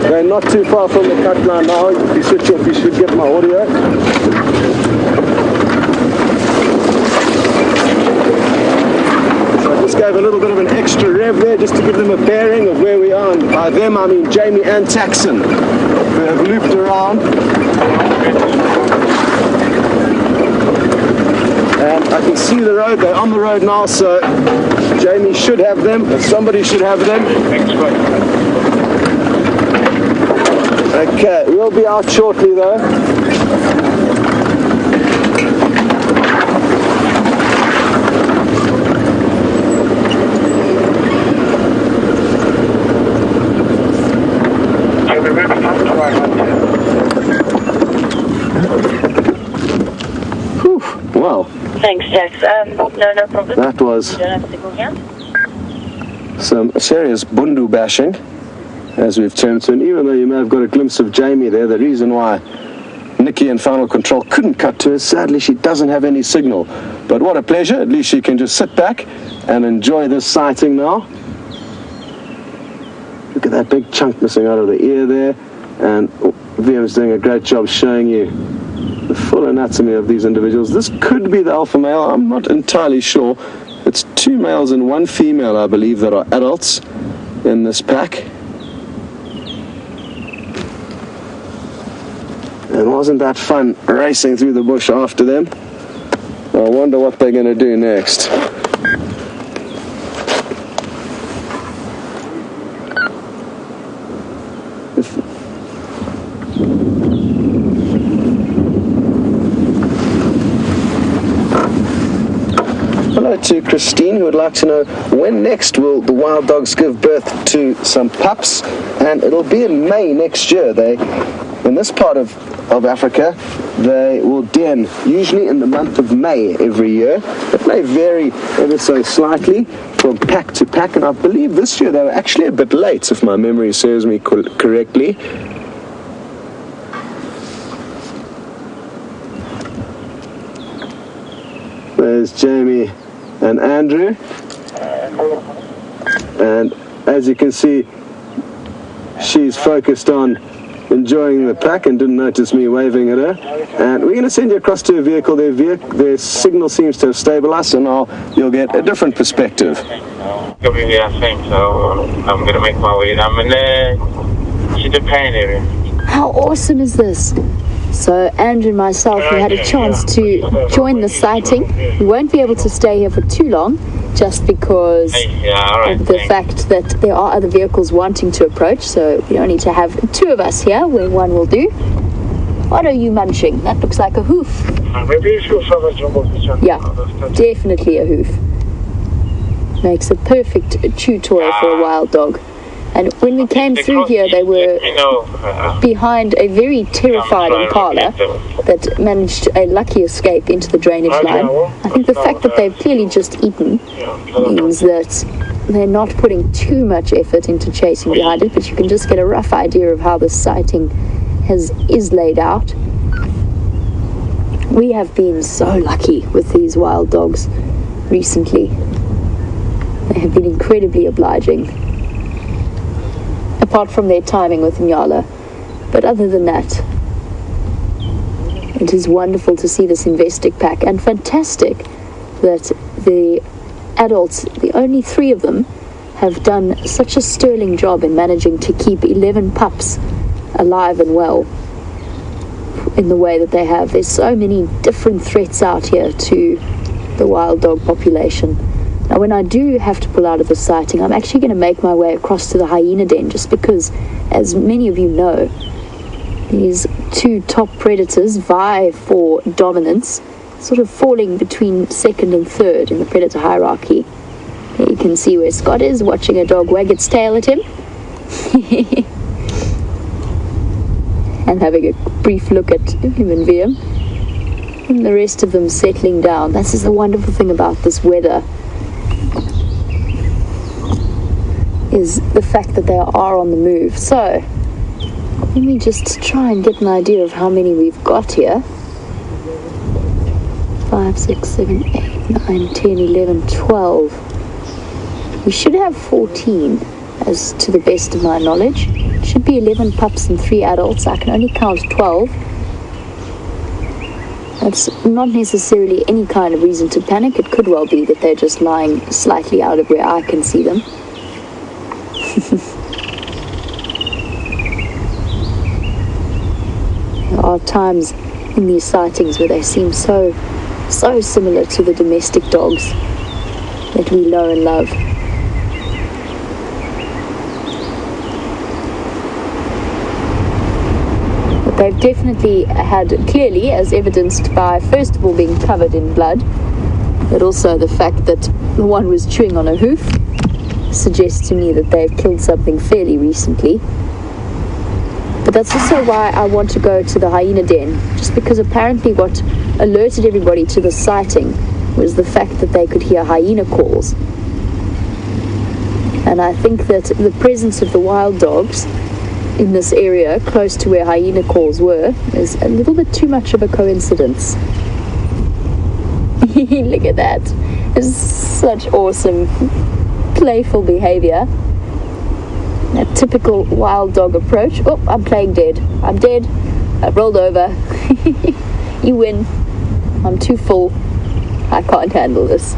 They're not too far from the cut line now. If you switch off, you should get my audio. So just gave a little bit of an extra rev there just to give them a bearing of where we are. And by them, I mean Jamie and Taxon, who have looped around. And I can see the road. They're on the road now, so Jamie should have them, or somebody should have them. Okay, we'll be out shortly though. Whew, wow. Thanks, Jax. No problem. That was You don't have signal here? some serious bundu bashing, as we've termed to. And even though you may have got a glimpse of Jamie there, the reason why Nikki in Final Control couldn't cut to her, sadly she doesn't have any signal. But what a pleasure, at least she can just sit back and enjoy this sighting now. Look at that big chunk missing out of the ear there, and VM's doing a great job showing you the full anatomy of these individuals. This could be the alpha male, I'm not entirely sure. It's 2 males and 1 female, I believe, that are adults in this pack. And wasn't that fun racing through the bush after them? I wonder what they're going to do next. Hello to Christine, who would like to know when next will the wild dogs give birth to some pups, and it'll be in May next year. In this part of Africa, they will den usually in the month of May every year. It may vary ever so slightly from pack to pack, and I believe this year they were actually a bit late, if my memory serves me correctly. There's Jamie and Andrew, and as you can see, she's focused on enjoying the pack and didn't notice me waving at her. And we're going to send you across to a vehicle. Their signal seems to have stabilized, so now you'll get a different perspective. It'll be the same, so I'm going to make my way. I'm in the Japan area. How awesome is this? So Andrew and myself, we had a chance to join the sighting. We won't be able to stay here for too long, just because of the fact that there are other vehicles wanting to approach, so we don't need to have 2 of us here, where 1 will do. What are you munching? That looks like a hoof. Yeah, definitely a hoof. Makes a perfect chew toy for a wild dog. And when we came through here, they were behind a very terrified impala that managed a lucky escape into the drainage line. I think the fact that they've clearly just eaten means that they're not putting too much effort into chasing behind it, but you can just get a rough idea of how the sighting is laid out. We have been so lucky with these wild dogs recently. They have been incredibly obliging, apart from their timing with Nyala. But other than that, it is wonderful to see this Investec pack, and fantastic that the adults, the only 3 of them, have done such a sterling job in managing to keep 11 pups alive and well in the way that they have. There's so many different threats out here to the wild dog population. Now, when I do have to pull out of the sighting, I'm actually going to make my way across to the hyena den, just because, as many of you know, these 2 top predators vie for dominance, sort of falling between 2nd and 3rd in the predator hierarchy. Here you can see where Scott is, watching a dog wag its tail at him. And having a brief look at him and VM. And the rest of them settling down. This is the wonderful thing about this weather, is the fact that they are on the move. So, let me just try and get an idea of how many we've got here. 5, 6, 7, 8, 9, 10, 11, 12. We should have 14, as to the best of my knowledge. It should be 11 pups and 3 adults. I can only count 12. That's not necessarily any kind of reason to panic. It could well be that they're just lying slightly out of where I can see them. There are times in these sightings where they seem so similar to the domestic dogs that we know and love. But they've definitely had, clearly, as evidenced by first of all being covered in blood, but also the fact that the one was chewing on a hoof suggests to me that they've killed something fairly recently. But that's also why I want to go to the hyena den, just because apparently what alerted everybody to the sighting was the fact that they could hear hyena calls. And I think that the presence of the wild dogs in this area, close to where hyena calls were, is a little bit too much of a coincidence. Look at that. It's such awesome, playful behavior. A typical wild dog approach. Oh, I'm playing dead. I'm dead. I've rolled over. You win. I'm too full. I can't handle this.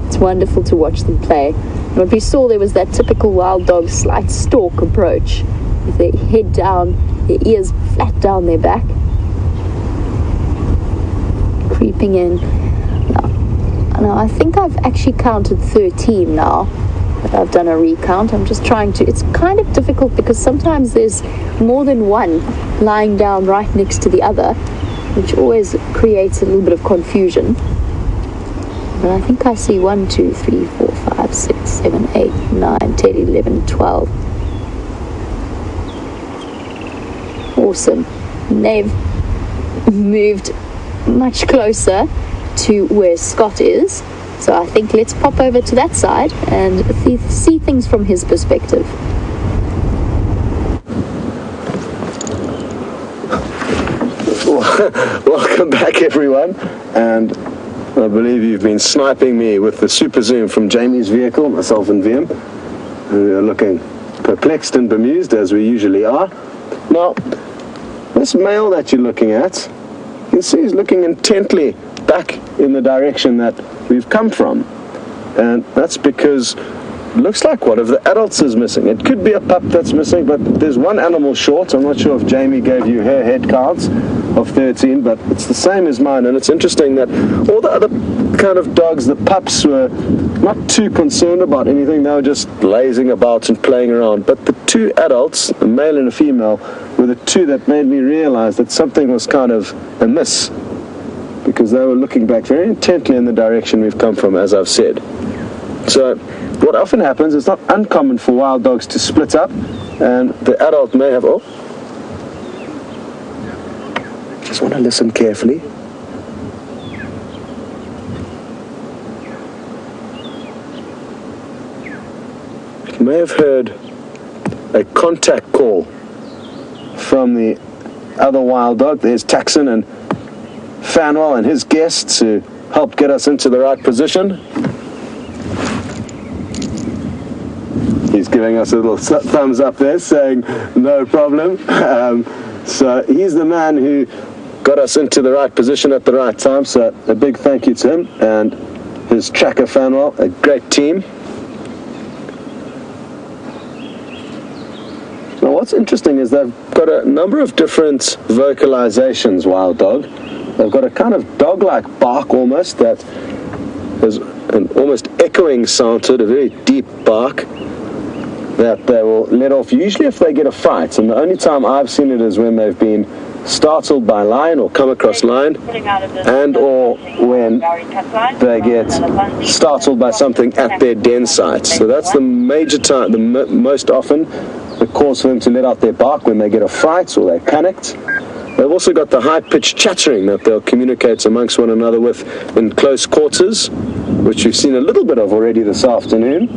It's wonderful to watch them play. And what we saw there was that typical wild dog slight stalk approach, with their head down, their ears flat down their back, creeping in. Now, I think I've actually counted 13 now that I've done a recount. I'm just trying to, it's kind of difficult because sometimes there's more than one lying down right next to the other, which always creates a little bit of confusion. But I think I see 1, 2, 3, 4, 5, 6, 7, 8, 9, 10, 11, 12. Awesome. And they've moved much closer to where Scott is, so I think let's pop over to that side and see things from his perspective. Welcome back, everyone, and I believe you've been sniping me with the super zoom from Jamie's vehicle, myself and VM. We are looking perplexed and bemused as we usually are. Now, this male that you're looking at, you can see he's looking intently back in the direction that we've come from, and that's because it looks like one of the adults is missing. It could be a pup that's missing, but there's one animal short. I'm not sure if Jamie gave you her head counts of 13, but it's the same as mine. And it's interesting that all the other kind of dogs, the pups, were not too concerned about anything. They were just lazing about and playing around, but the two adults, a male and a female, were the two that made me realize that something was kind of amiss, because they were looking back very intently in the direction we've come from, as I've said. So what often happens, it's not uncommon for wild dogs to split up, and the adult may have, oh, just want to listen carefully. You may have heard a contact call from the other wild dog. There's Taxon and Fanwell and his guests who helped get us into the right position. He's giving us a little thumbs up there, saying no problem. So he's the man who got us into the right position at the right time, so a big thank you to him and his tracker Fanwell, a great team. Now what's interesting is they've got a number of different vocalizations, wild dog. They've got a kind of dog-like bark almost that is an almost echoing sound to it, a very deep bark that they will let off usually if they get a fright. And the only time I've seen it is when they've been startled by lion or come across lion, and or when they get startled by something at their den site. So that's the major time, most often the cause for them to let out their bark, when they get a fright or they're panicked. They've also got the high-pitched chattering that they'll communicate amongst one another with in close quarters, which we've seen a little bit of already this afternoon.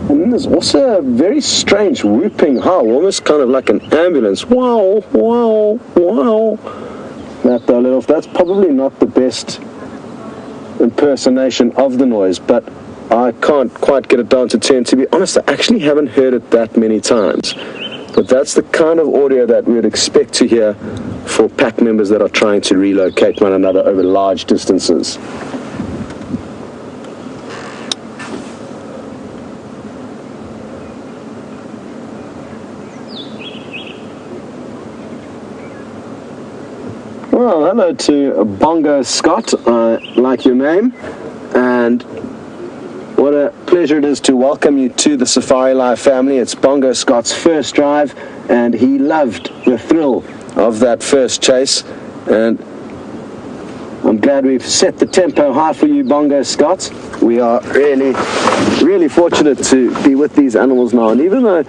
And then there's also a very strange whooping howl, almost kind of like an ambulance. Wow, wow, wow. That they'll let off. That's probably not the best impersonation of the noise, but I can't quite get it down to 10. To be honest, I actually haven't heard it that many times. But that's the kind of audio that we would expect to hear for pack members that are trying to relocate one another over large distances. Well, hello to Bongo Scott. I like your name, and what a pleasure it is to welcome you to the Safari Live family. It's Bongo Scott's first drive, and he loved the thrill of that first chase, and I'm glad we've set the tempo high for you, Bongo Scott. We are really fortunate to be with these animals now, and even though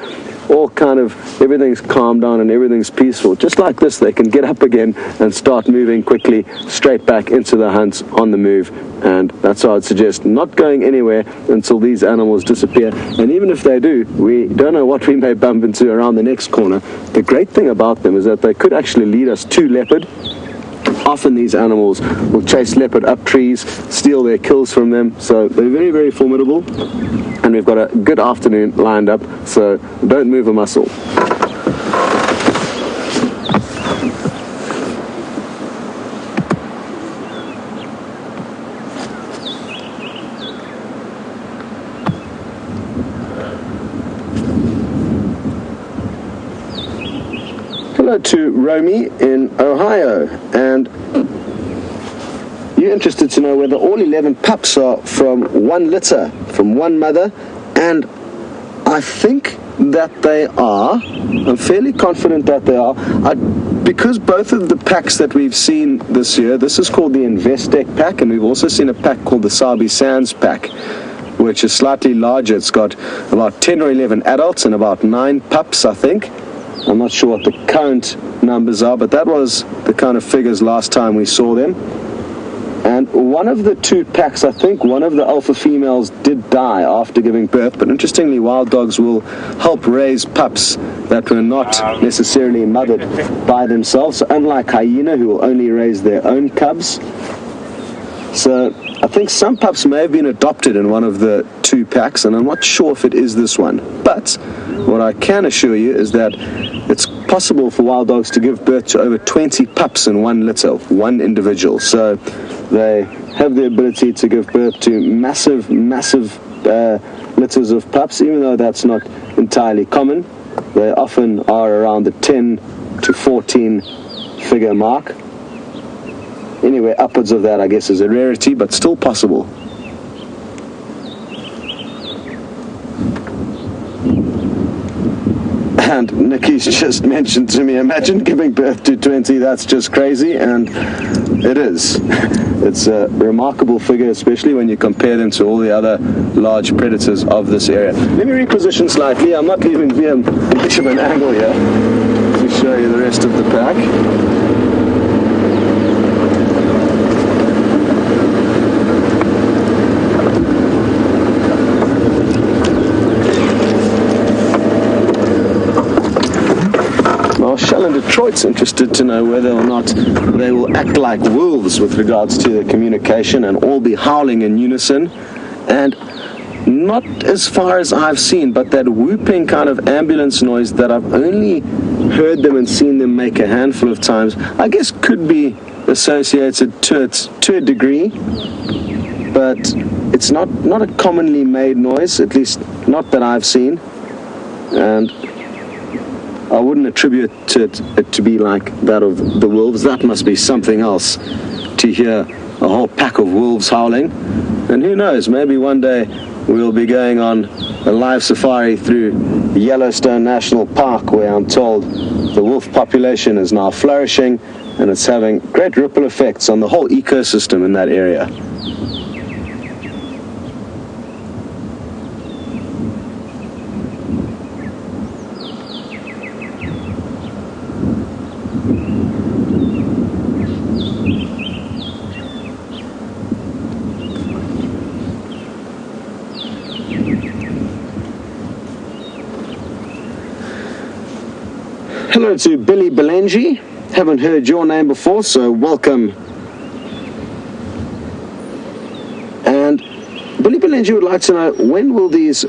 everything's calmed down and everything's peaceful, just like this, they can get up again and start moving quickly straight back into the hunt on the move. And that's why I'd suggest not going anywhere until these animals disappear. And even if they do, we don't know what we may bump into around the next corner. The great thing about them is that they could actually lead us to leopard. Often these animals will chase leopard up trees, steal their kills from them, so they're very formidable. And we've got a good afternoon lined up, so don't move a muscle. Hello to Romy in Ohio, and you're interested to know whether all 11 pups are from one litter, from one mother, and I think that they are. I'm fairly confident that they are. Because both of the packs that we've seen this year, this is called the Investec pack, and we've also seen a pack called the Sabi Sands pack, which is slightly larger. It's got about 10 or 11 adults and about 9 pups, I think. I'm not sure what the current numbers are, but that was the kind of figures last time we saw them. And one of the 2 packs, I think one of the alpha females did die after giving birth, but interestingly, wild dogs will help raise pups that were not necessarily mothered by themselves, so unlike hyena, who will only raise their own cubs. So I think some pups may have been adopted in one of the 2 packs, and I'm not sure if it is this one. But what I can assure you is that it's possible for wild dogs to give birth to over 20 pups in one litter, one individual. So they have the ability to give birth to massive litters of pups, even though that's not entirely common. They often are around the 10 to 14 figure mark. Anyway, upwards of that, I guess, is a rarity, but still possible. And Nikki's just mentioned to me, imagine giving birth to 20, that's just crazy, and it is. It's a remarkable figure, especially when you compare them to all the other large predators of this area. Let me reposition slightly. I'm not leaving via much of an angle here to show you the rest of the pack. Shell in Detroit's interested to know whether or not they will act like wolves with regards to their communication and all be howling in unison, and not as far as I've seen, but that whooping kind of ambulance noise that I've only heard them and seen them make a handful of times, I guess could be associated to it to a degree, but it's not a commonly made noise, at least not that I've seen, and I wouldn't attribute it to be like that of the wolves. That must be something else, to hear a whole pack of wolves howling. And who knows, maybe one day we'll be going on a live safari through Yellowstone National Park, where I'm told the wolf population is now flourishing and it's having great ripple effects on the whole ecosystem in that area. Hello to Billy Belenji. Haven't heard your name before, so welcome. And Billy Belenji would like to know, when will these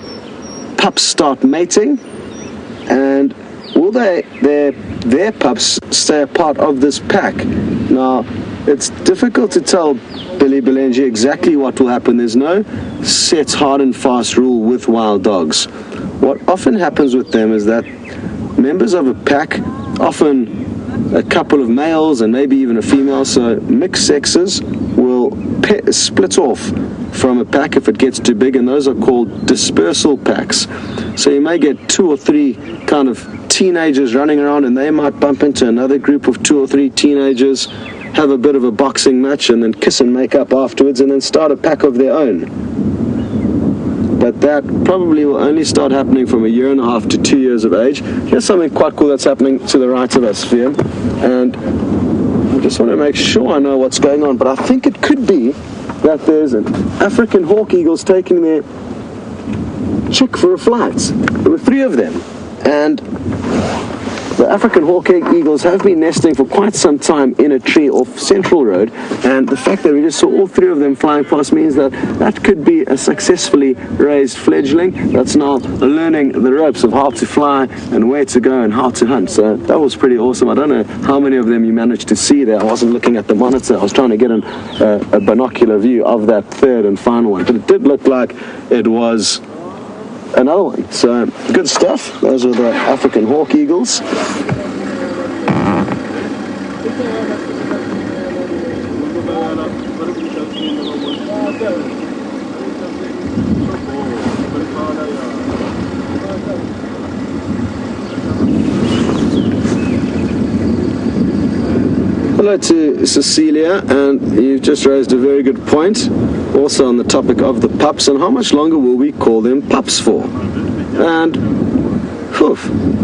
pups start mating? And will their pups stay a part of this pack? Now, it's difficult to tell Billy Belenji exactly what will happen. There's no set hard and fast rule with wild dogs. What often happens with them is that members of a pack, often a couple of males and maybe even a female, so mixed sexes, will split off from a pack if it gets too big, and those are called dispersal packs. So you may get 2 or 3 kind of teenagers running around, and they might bump into another group of 2 or 3 teenagers, have a bit of a boxing match, and then kiss and make up afterwards, and then start a pack of their own. But that probably will only start happening from 1.5 years to 2 years of age. Here's something quite cool that's happening to the right of us, Fiam, and I just want to make sure I know what's going on, but I think it could be that there's an African hawk eagles taking their chick for a flight. There were 3 of them, and the African hawk eagles have been nesting for quite some time in a tree off Central Road, and the fact that we just saw all 3 of them flying past means that that could be a successfully raised fledgling that's now learning the ropes of how to fly and where to go and how to hunt. So that was pretty awesome. I don't know how many of them you managed to see there. I wasn't looking at the monitor. I was trying to get a binocular view of that 3rd and final one, but it did look like it was another one. So good stuff. Those are the African hawk eagles. Hello to Cecilia, and you've just raised a very good point also on the topic of the pups and how much longer will we call them pups for. And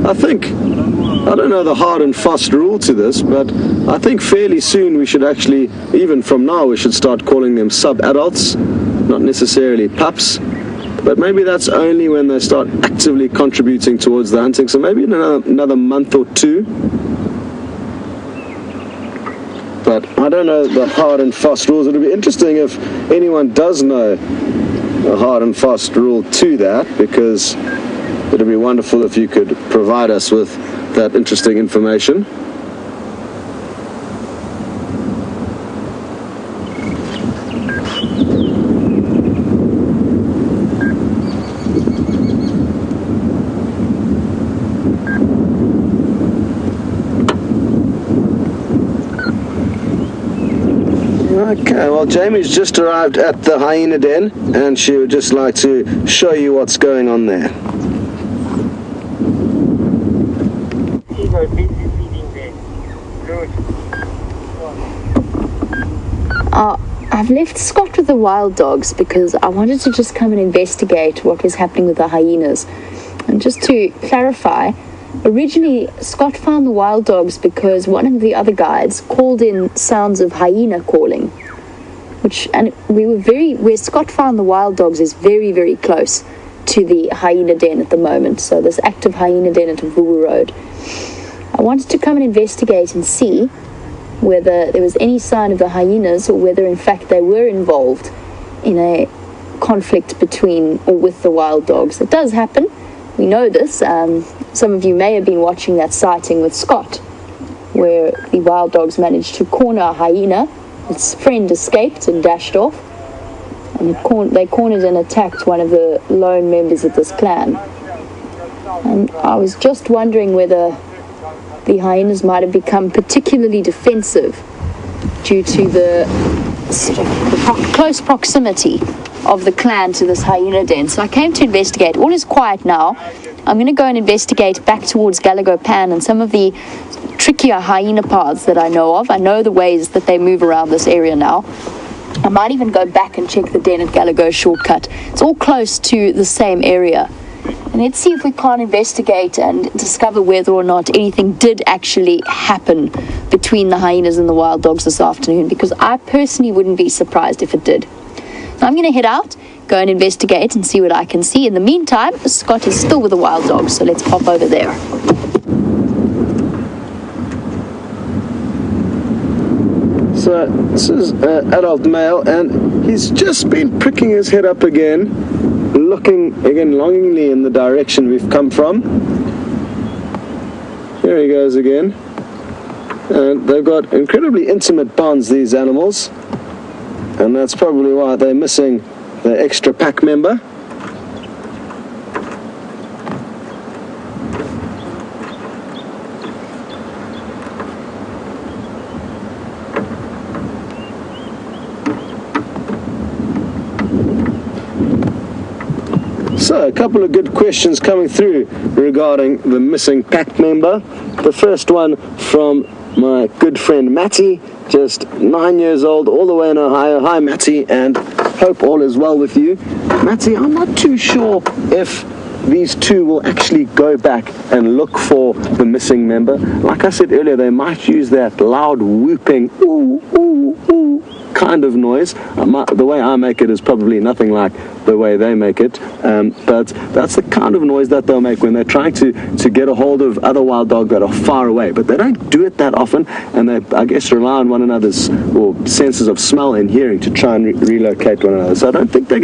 I think, I don't know the hard and fast rule to this, but I think fairly soon we should actually, even from now, we should start calling them sub-adults, not necessarily pups. But maybe that's only when they start actively contributing towards the hunting. So maybe in another month or 2. But I don't know the hard and fast rules. It'll be interesting if anyone does know a hard and fast rule to that, because it'd be wonderful if you could provide us with that interesting information. Okay, well, Jamie's just arrived at the hyena den, and she would just like to show you what's going on there. I've left Scott with the wild dogs because I wanted to just come and investigate what was happening with the hyenas. And just to clarify, originally Scott found the wild dogs because one of the other guides called in sounds of hyena calling, where Scott found the wild dogs is very, very close to the hyena den at the moment. So this active hyena den at Vubu Road. I wanted to come and investigate and see whether there was any sign of the hyenas, or whether in fact they were involved in a conflict between or with the wild dogs. It does happen. We know this. Some of you may have been watching that sighting with Scott, where the wild dogs managed to corner a hyena. Its friend escaped and dashed off, and they cornered and attacked one of the lone members of this clan. And I was just wondering whether the hyenas might have become particularly defensive due to the close proximity of the clan to this hyena den. So I came to investigate. All is quiet now. I'm going to go and investigate back towards Galago Pan and some of the trickier hyena paths that I know of. I know the ways that they move around this area now. I might even go back and check the den at Galago Shortcut. It's all close to the same area. And let's see if we can't investigate and discover whether or not anything did actually happen between the hyenas and the wild dogs this afternoon, because I personally wouldn't be surprised if it did. So I'm going to head out, go and investigate and see what I can see. In the meantime, Scott is still with the wild dogs, so let's pop over there. So this is an adult male, and he's just been pricking his head up again, looking again longingly in the direction we've come from. Here he goes again. And they've got incredibly intimate bonds, these animals. And that's probably why they're missing the extra pack member. So, a couple of good questions coming through regarding the missing pack member. The first one from my good friend Matty, just 9 years old, all the way in Ohio. Hi Matty, and hope all is well with you. Matty, I'm not too sure if these two will actually go back and look for the missing member. Like I said earlier, they might use that loud whooping, ooh, ooh, ooh, kind of noise. The way I make it is probably nothing like the way they make it, but that's the kind of noise that they'll make when they're trying to get a hold of other wild dogs that are far away. But they don't do it that often, and they, I guess, rely on one another's or senses of smell and hearing to try and relocate one another. So I don't think they're